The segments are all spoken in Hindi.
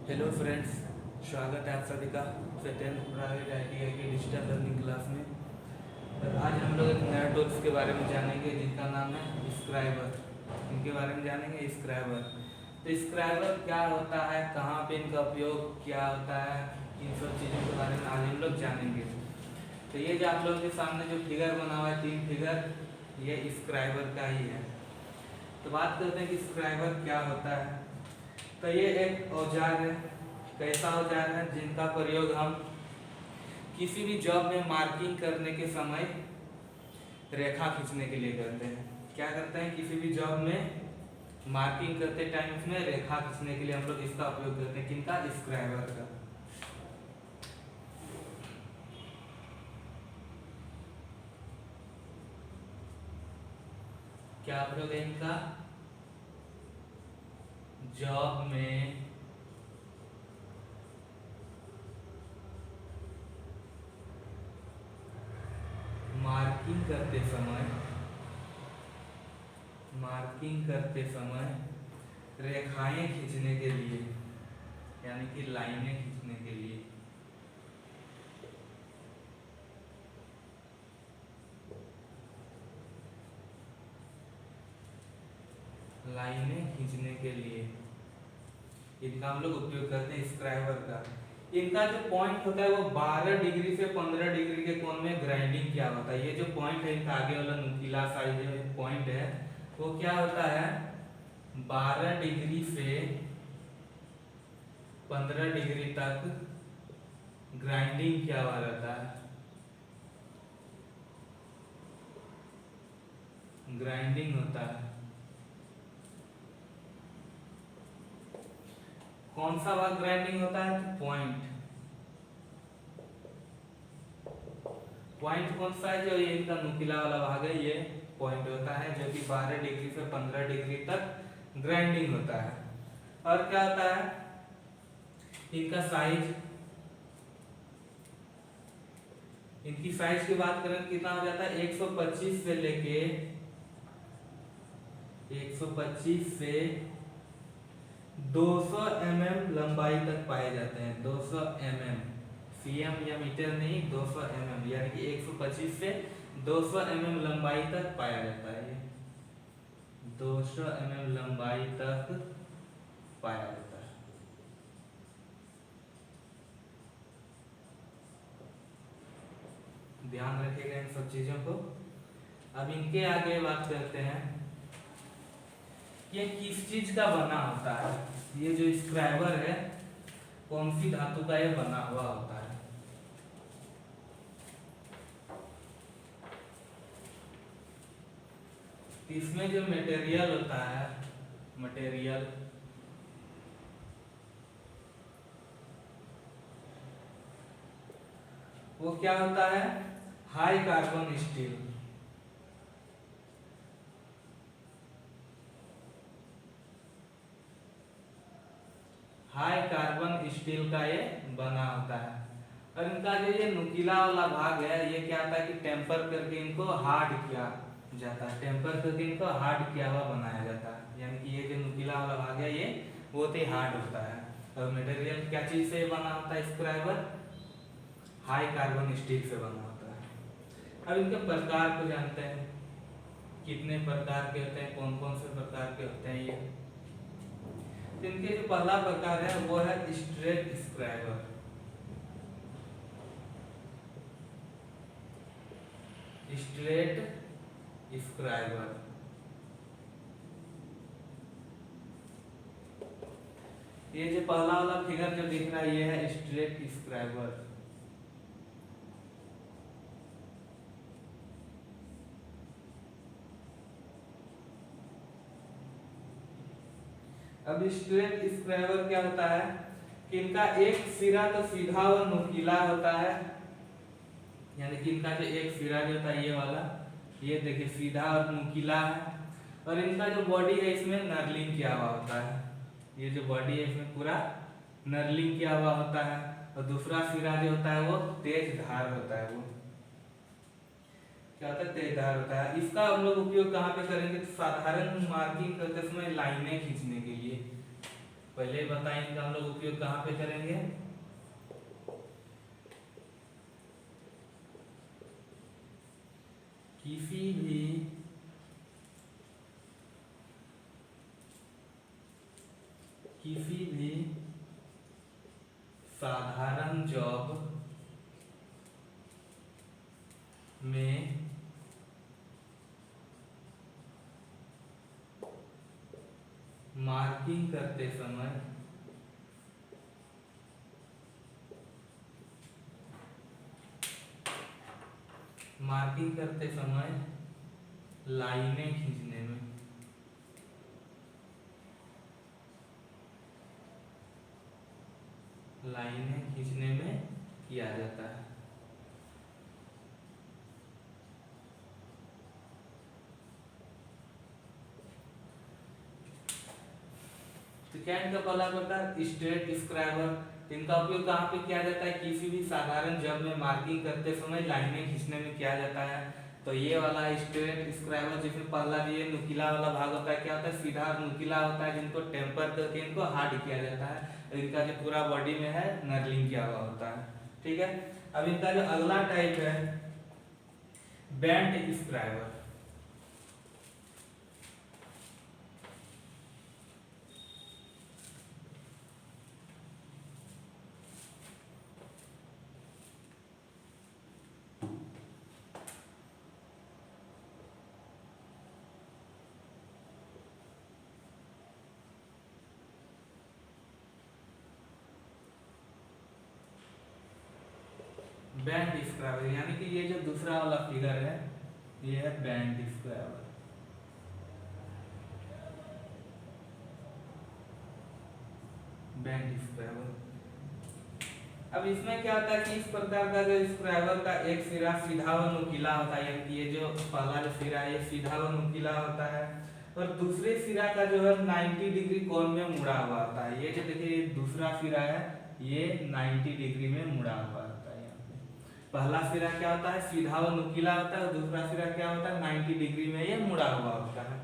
हेलो फ्रेंड्स, स्वागत है आप सभी का सेकेंड प्राइवेट ITI की डिजिटल लर्निंग क्लास में। और आज हम लोग एक नया टूल्स के बारे में जानेंगे जिनका नाम है स्क्राइबर। इनके बारे में जानेंगे स्क्राइबर। तो स्क्राइबर क्या होता है, कहाँ पे इनका उपयोग क्या होता है, इन सब चीज़ों के बारे में आज हम लोग जानेंगे। तो ये जो आप लोगों के सामने जो फिगर बना हुआ है, 3 फिगर, ये स्क्राइबर का ही है। तो बात करते हैं कि स्क्राइबर क्या होता है। तो ये एक औजार है। कैसा औजार है जिनका प्रयोग हम किसी भी जॉब में मार्किंग करने के समय रेखा खींचने के लिए करते हैं। क्या करते हैं, किसी भी जॉब में मार्किंग करते टाइम उसमें रेखा खींचने के लिए हम लोग इसका उपयोग करते हैं। किनका? स्क्राइबर का। क्या उपयोग है इनका? जॉब में मार्किंग करते समय रेखाएं खींचने के लिए, यानी कि लाइनें खींचने के लिए। लाइनें खींचने के लिए इनका हम लोग उपयोग करते हैं स्क्राइबर का। इनका जो पॉइंट होता है वो 12 डिग्री से 15 डिग्री के कोण में ग्राइंडिंग किया होता है। ये जो पॉइंट है, इनका आगे वाला नुकीला साइज जो पॉइंट है वो क्या होता है, 12 डिग्री से 15 डिग्री तक ग्राइंडिंग किया हुआ रहता है। ग्राइंडिंग होता है। कौन सा भाग ग्राइंडिंग होता है? पॉइंट। पॉइंट कौन सा है? जो ये इनका नुकीला वाला भाग है, ये पॉइंट होता है, जो कि 12 डिग्री से 15 डिग्री तक ग्राइंडिंग होता है। और क्या होता है इनका साइज। इनकी साइज की बात करें कितना हो जाता है, 125 से लेके 200 mm लंबाई तक पाए जाते हैं। 200 mm, cm या मीटर नहीं, 200 mm, यानी कि 125 से 200 mm लंबाई तक पाया जाता है। ये 200 mm लंबाई तक पाया जाता है। ध्यान रखिएगा इन सब चीजों को। अब इनके आगे बात करते हैं ये किस चीज का बना होता है। ये जो स्क्राइबर है कौन सी धातु का ये बना हुआ होता है। इसमें जो मटेरियल होता है, मटेरियल वो क्या होता है, high carbon steel. High carbon steel का ये बना होता है। और इनका जो ये नुकीला वाला भाग है, ये क्या होता है कि टेम्पर करके इनको हार्ड किया जाता है। टेम्पर करके इनको हार्ड किया हुआ बनाया जाता है, यानी कि ये जो नुकीला वाला भाग है ये बहुत ही हार्ड होता है। और मटेरियल क्या चीज से बना होता है स्क्राइबर? हाई कार्बन स्टील से बना होता है। अब इनके प्रकार को जानते हैं, कितने प्रकार के होते हैं, कौन कौन से प्रकार के होते हैं ये। इनके जो पहला प्रकार है वो है स्ट्रेट स्क्राइबर। स्ट्रेट स्क्राइबर ये जो पहला वाला फिगर जो दिख रहा है ये है स्ट्रेट स्क्राइबर। अब स्ट्रेट स्क्राइबर क्या होता है कि इनका एक सिरा तो सीधा और नुकीला होता है, यानी कि इनका जो एक सिरा जो होता है ये वाला, ये देखिए सीधा और नुकीला है। और इनका जो बॉडी है इसमें नर्लिंग किया हुआ होता है। ये जो बॉडी है इसमें पूरा नर्लिंग किया हुआ होता है। और दूसरा सिरा जो होता है वो तेज धार होता है। वो क्या होता है, तेज धार होता है। इसका हम लोग उपयोग कहाँ पे करेंगे? तो साधारण मार्किंग करते समय लाइनें खींचने के लिए। पहले ही बताएं इनका हम लोग उपयोग कहाँ पे करेंगे। किसी भी साधारण जॉब में मार्किंग करते समय लाइनें खींचने में किया जाता है। तो क्या इनका पहला प्रकार स्ट्रेट स्क्राइबर। इनका उपयोग कहाँ पे किया जाता है, किसी भी साधारण जॉब में मार्किंग करते समय लाइनें खींचने में किया जाता है। तो ये वाला स्ट्रेट स्क्राइबर जिसमें पहला ये नुकीला वाला भाग होता है, क्या होता है, सीधा नुकीला होता है, जिनको टेम्पर करके इनको हार्ड किया जाता है। और इनका जो पूरा बॉडी में है नर्लिंग किया हुआ होता है। ठीक है, अब इनका जो अगला टाइप है बेंट स्क्राइबर। बैंड स्क्राइबर यानी कि ये जो दूसरा वाला फिगर है ये है बैंड स्क्राइबर। Band scriber. अब इसमें क्या होता है कि इस प्रकार का जो स्क्राइबर का एक सिरा सीधा व नुकीला होता है, यानी कि ये जो पहला जो सिरा है ये सीधा व नुकीला होता है, और दूसरे सिरा का जो है 90 डिग्री कोण में मुड़ा हुआ होता है। ये जो देखिए दूसरा सिरा है ये 90 डिग्री में मुड़ा हुआ होता है। पहला सिरा क्या होता है, सीधा व नुकीला होता है, और दूसरा सिरा क्या होता है, 90 डिग्री में ये मुड़ा हुआ होता है।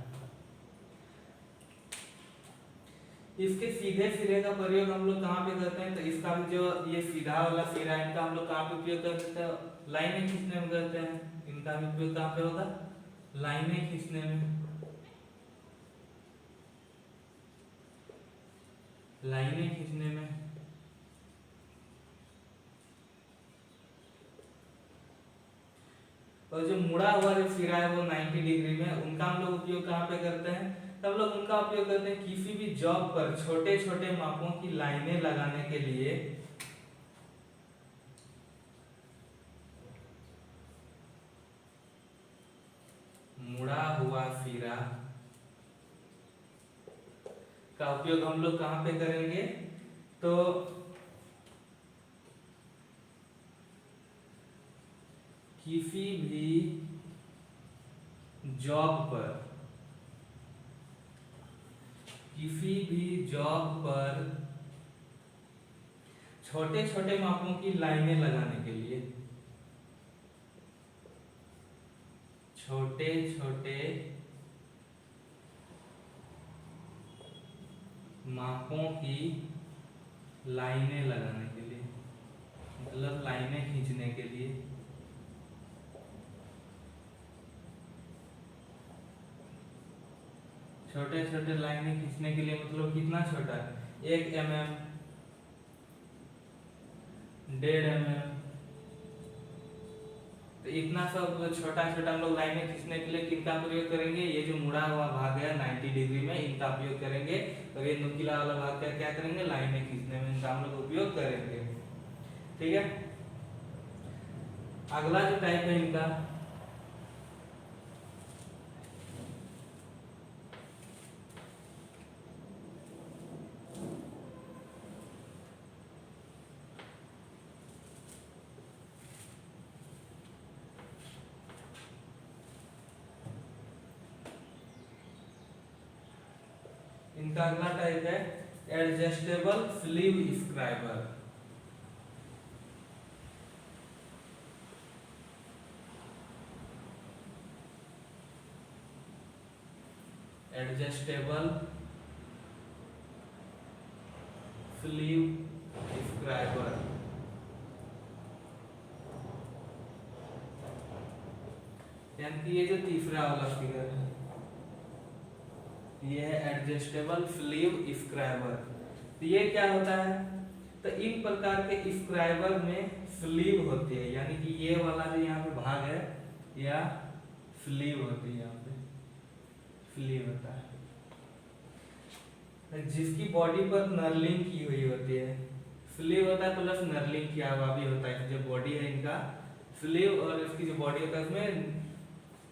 इसके सीधे सिरे का प्रयोग हम लोग कहाँ पे करते हैं, तो इसका भी जो ये सीधा वाला सिरा है इनका हम लोग कहाँ पे उपयोग करते हैं, लाइनें खींचने में करते हैं। इनका भी उपयोग कहाँ पे होगा, लाइनें खींचने में। लाइनें खींचने में। और जो मुड़ा हुआ जो सिरा है वो 90 डिग्री में, उनका हम लोग उपयोग कहाँ पे करते हैं, तब लोग उनका उपयोग करते हैं किसी भी जॉब पर छोटे छोटे मापों की लाइनें लगाने के लिए। मुड़ा हुआ सिरा का उपयोग हम लोग कहाँ पे करेंगे, तो किसी भी जॉब पर छोटे छोटे मापों की लाइनें लगाने के लिए। छोटे छोटे मापों की लाइनें लगाने के लिए, मतलब लाइनें खींचने के लिए। छोटे छोटे लाइनें खींचने के लिए मतलब कितना छोटा है, 1 mm, 1.5 mm, तो इतना सब छोटा छोटा हम लोग लाइनें खींचने के लिए किनका प्रयोग करेंगे, ये जो मुड़ा हुआ भाग है 90 डिग्री में इनका उपयोग करेंगे। और ये नुकीला वाला भाग का क्या करेंगे, लाइनें खींचने में इनका हम लोग उपयोग करेंगे। ठीक है, अगला जो टाइप है इनका इनका अगला टाइप है adjustable sleeve scriber. Adjustable sleeve scriber. यानी कि ये जो तीसरा वाला फिगर है ये है एडजस्टेबल स्लीव स्क्राइबर। तो ये क्या होता है, तो इन प्रकार के स्क्राइबर में स्लीव होती है, यानी कि ये वाला जो यहाँ पे भाग है या स्लीव होती है, यहाँ पे स्लीव होता है जिसकी बॉडी पर नर्लिंग की हुई होती है। स्लीव होता है प्लस नर्लिंग किया हुआ भी होता है, जो बॉडी है इनका स्लीव और इसकी जो बॉडी होता है उसमें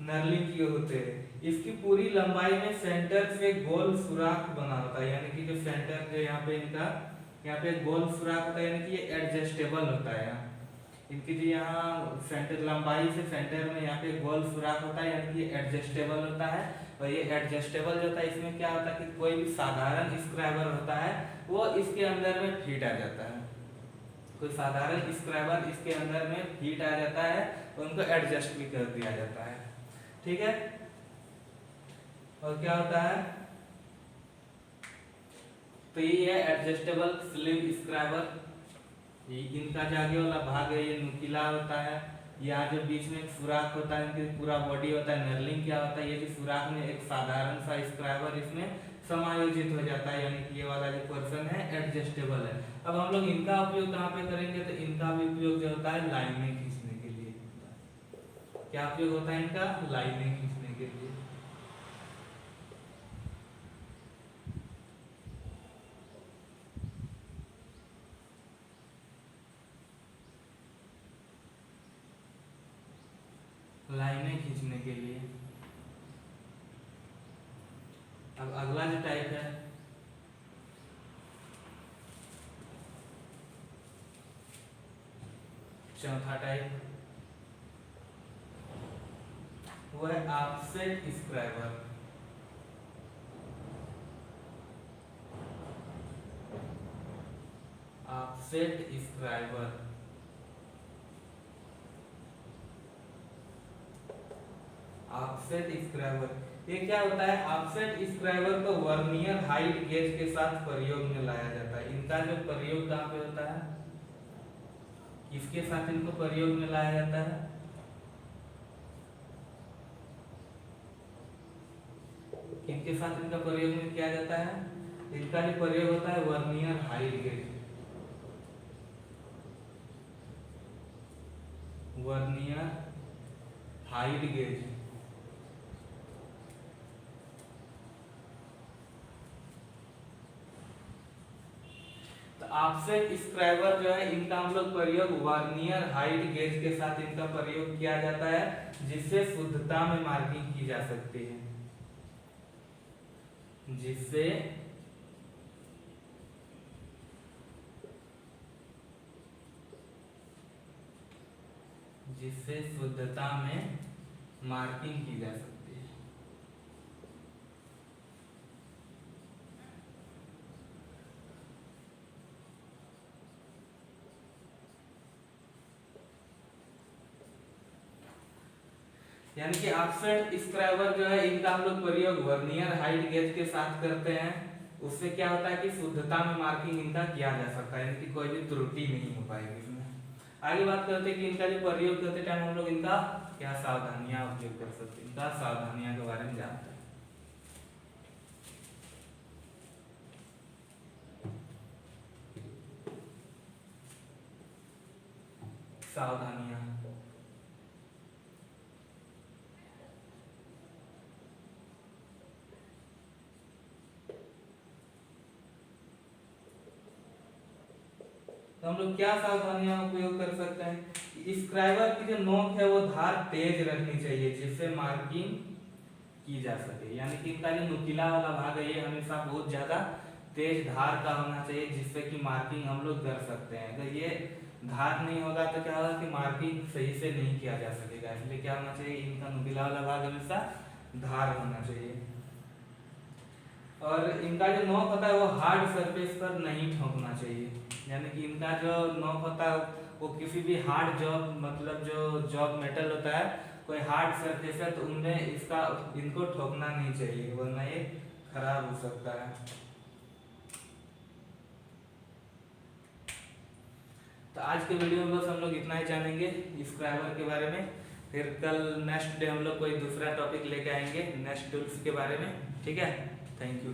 नर्लिंग किए होते हैं। इसकी पूरी लंबाई में सेंटर से गोल सुराख बना होता है, यानी कि जो सेंटर जो यहाँ पे इनका यहाँ पे गोल सुराख होता है, यानी कि ये एडजस्टेबल होता है। इनकी जो यहाँ सेंटर लंबाई से सेंटर में यहाँ पे गोल सुराख होता है, यानी कि एडजस्टेबल होता है। और ये एडजस्टेबल जो होता है इसमें क्या होता है कि कोई भी साधारण स्क्राइबर होता है वो इसके अंदर में फिट आ जाता है। कोई साधारण स्क्राइबर इसके अंदर में फिट आ जाता है तो उनको एडजस्ट भी कर दिया जाता है। ठीक है, और क्या होता है, तो ये है एडजस्टेबल स्लीव स्क्राइबर। इनका जो आगे वाला भाग है ये नुकीला होता है, यहाँ जो बीच में एक सुराख होता है, इनकी पूरा बॉडी होता है। नर्लिंग क्या होता है, ये जो सुराख में एक साधारण सा स्क्राइबर इसमें समायोजित हो जाता है, यानी कि ये वाला जो पोर्शन है एडजस्टेबल है। अब हम लोग इनका उपयोग कहाँ पे करेंगे, तो इनका भी उपयोग जो होता है लाइनें खींचने के लिए। क्या उपयोग होता है इनका, लाइनें खींचने के लिए। लाइनें खींचने के लिए। अब अगला जो टाइप है चौथा टाइप, वो है offset scriber. Offset scriber offset scriber ये क्या होता है, ऑफसेट स्क्राइबर को वर्नियर हाइट गेज के साथ प्रयोग में लाया जाता है। इनका जो प्रयोग कहाँ पे होता है, किसके साथ इनको प्रयोग में लाया जाता है, किनके साथ इनका प्रयोग में किया जाता है, इनका जो प्रयोग होता है vernier height gauge. Vernier height gauge offset scriber जो है इनका हम लोग प्रयोग वर्नियर हाइट गेज के साथ इनका प्रयोग किया जाता है, जिससे शुद्धता में मार्किंग की जा सकती है, जिससे शुद्धता में मार्किंग की जा सकती है। यानी कि ऑफसेट स्क्राइबर जो है इनका हम लोग प्रयोग वर्नियर हाइट गेज के साथ करते हैं। उससे क्या होता है कि शुद्धता में मार्किंग इनका किया जा सकता है, यानी कि कोई भी त्रुटि नहीं हो पाएगी इसमें। आगे बात करते हैं कि इनका जो प्रयोग करते टाइम हम लोग इनका क्या सावधानियां उपयोग कर सकते हैं, इनका सावधानियां के बारे में जानते हैं। सावधानियां, तो हम लोग क्या सावधानियां उपयोग कर सकते हैं, स्क्राइबर की जो नोक है वो धार तेज रखनी चाहिए जिससे मार्किंग की जा सके। यानी कि इनका जो नुकीला वाला भाग है ये हमेशा बहुत ज्यादा तेज धार का होना चाहिए, जिससे कि मार्किंग हम लोग कर सकते हैं। अगर ये धार नहीं होगा तो क्या होगा कि मार्किंग सही से नहीं किया जा सकेगा। इसलिए क्या होना चाहिए, इनका नुकीला वाला भाग हमेशा धार होना चाहिए। और इनका जो नोक होता है वो हार्ड सरफेस पर नहीं ठोकना चाहिए, यानी कि इनका जो नोक होता है वो किसी भी हार्ड जॉब, मतलब जो जॉब मेटल होता है, कोई हार्ड सरफेस है तो उनमें इसका इनको ठोकना नहीं चाहिए, वरना ये खराब हो सकता है। तो आज के वीडियो में बस हम लोग इतना ही जानेंगे स्क्राइबर के बारे में। फिर कल नेक्स्ट डे हम लोग कोई दूसरा टॉपिक लेके आएंगे नेक्स्ट टूल्स के बारे में। ठीक है, थैंक यू।